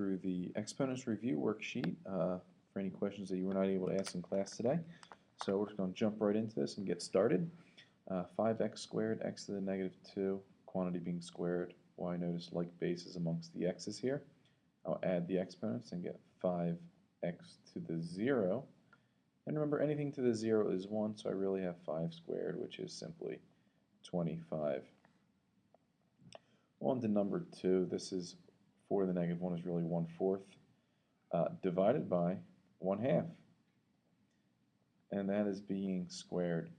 through the exponents review worksheet for any questions that you were not able to ask in class today. So we're just going to jump right into this and get started. 5x squared, x to the negative 2, quantity being squared. Y, notice like bases amongst the x's here. I'll add the exponents and get 5x to the 0. And remember, anything to the 0 is 1, so I really have 5 squared, which is simply 25. On to number 2, this is 4 to the negative 1 is really 1/4 divided by 1/2. And that is being squared.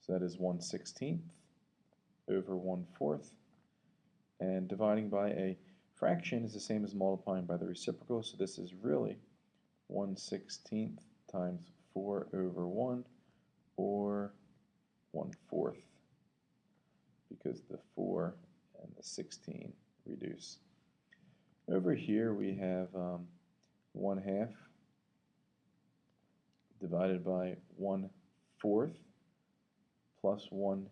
So that is 1/16 over 1/4. And dividing by a fraction is the same as multiplying by the reciprocal, so this is really 1/16 times 4 over 1, or 1/4, because the 4 and the 16 reduce. Over here we have 1/2 divided by 1/4 plus 1/8.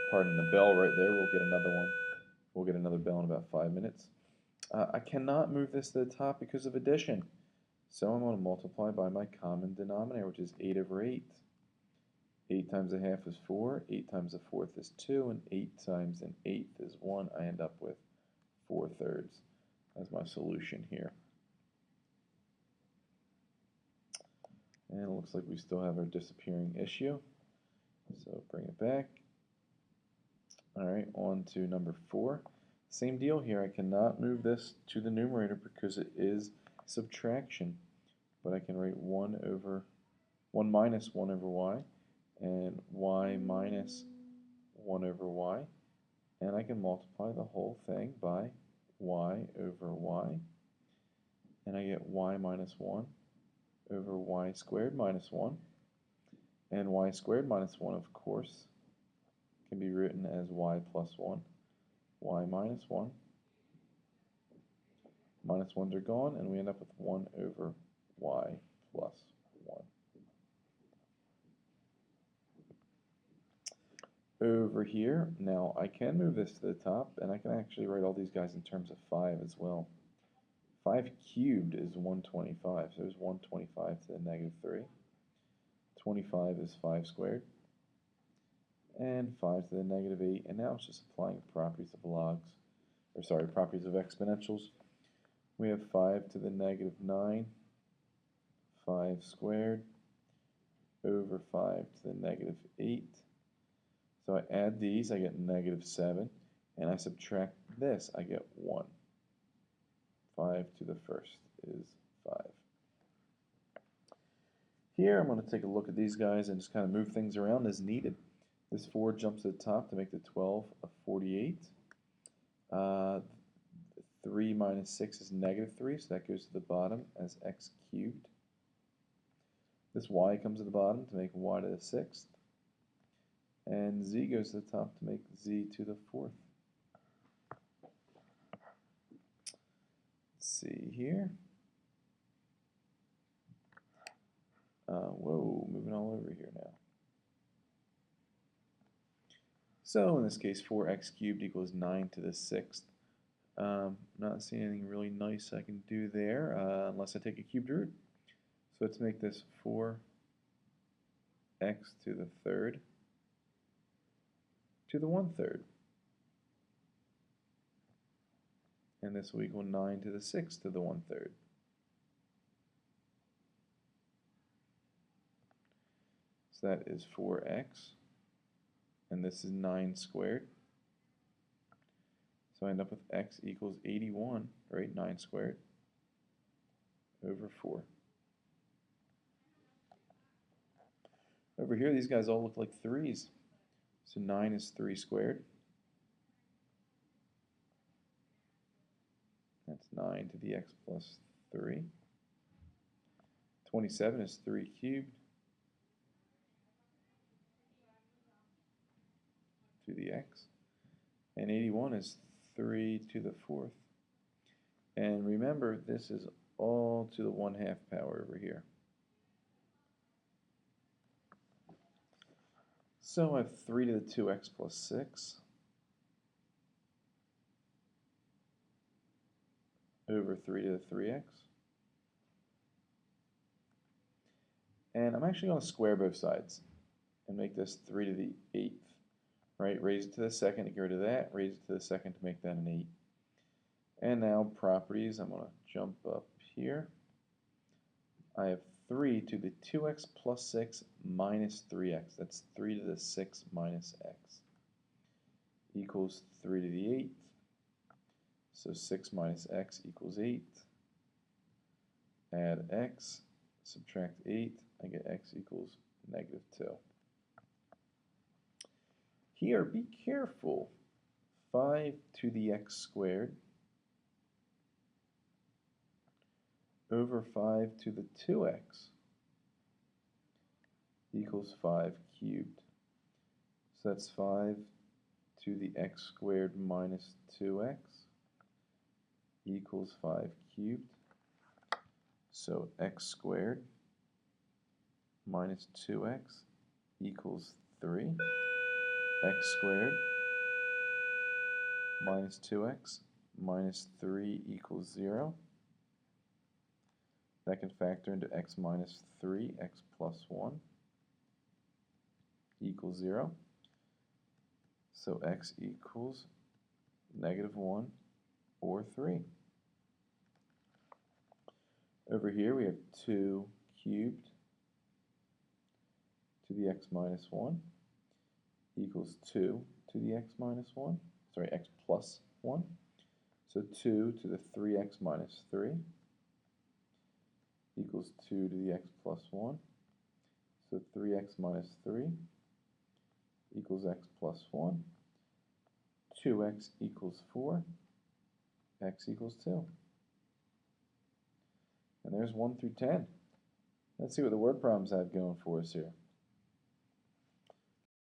Pardon the bell right there. We'll get another one. We'll get another bell in about 5 minutes. I cannot move this to the top because of addition. So I'm going to multiply by my common denominator, which is 8 over 8. 8 times a half is 4, 8 times a fourth is 2, and 8 times an eighth is 1. I end up with 4/3 as my solution here. And it looks like we still have our disappearing issue. So bring it back. Alright, on to number 4. Same deal here. I cannot move this to the numerator because it is subtraction. But I can write 1 minus 1 over y, and y minus 1 over y. And I can multiply the whole thing by y over y. And I get y minus 1 over y squared minus 1. And y squared minus 1, of course, can be written as y plus 1. Y minus 1. Minus 1s are gone, and we end up with 1 over y plus 1. Over here, now I can move this to the top, and I can actually write all these guys in terms of 5 as well. 5 cubed is 125, so there's 125 to the negative 3. 25 is 5 squared. And 5 to the negative 8, and now it's just applying properties of logs, properties of exponentials. We have 5 to the negative 9, 5 squared, over 5 to the negative 8. So I add these, I get negative 7, and I subtract this, I get 1. 5 to the first is 5. Here I'm going to take a look at these guys and just kind of move things around as needed. This 4 jumps to the top to make the 12 a 48. 3 minus 6 is negative 3, so that goes to the bottom as x cubed. This y comes to the bottom to make y to the 6th. And z goes to the top to make z to the 4th. Let's see here. Whoa, moving all over here now. So in this case, 4x cubed equals 9 to the 6th. Not seeing anything really nice I can do there unless I take a cubed root. So let's make this 4x to the 3rd to the 1/3. And this will equal 9 to the 6th to the 1/3. So that is 4x. And this is 9 squared. So I end up with x equals 81, right? 9 squared over 4. Over here, these guys all look like 3's. So 9 is 3 squared. That's 9 to the x plus 3. 27 is 3 cubed to the x. And 81 is 3 to the 4th. And remember, this is all to the 1/2 power over here. So I have 3 to the 2x plus 6. over 3 to the 3x. And I'm actually going to square both sides and make this 3 to the 8th. Right, raise it to the second to get rid of that, raise it to the second to make that an 8. And now properties, I'm going to jump up here. I have 3 to the 2x plus 6 minus 3x. That's 3 to the 6 minus x equals 3 to the 8th. So 6 minus x equals 8. Add x, subtract 8, I get x equals negative 2. Here, be careful. 5 to the x squared over 5 to the 2x equals 5 cubed. So that's 5 to the x squared minus 2x equals 5 cubed. So x squared minus 2x equals 3. X squared minus 2x minus 3 equals 0. That can factor into x minus 3, x plus 1 equals 0. So x equals negative 1 or 3. Over here we have 2 cubed to the x minus 1 equals 2 to the x minus 1, sorry, x plus 1. So 2 to the 3x minus 3 equals 2 to the x plus 1. So 3x minus 3 equals x plus 1. 2x equals 4. X equals 2. And there's 1 through 10. Let's see what the word problems have going for us here.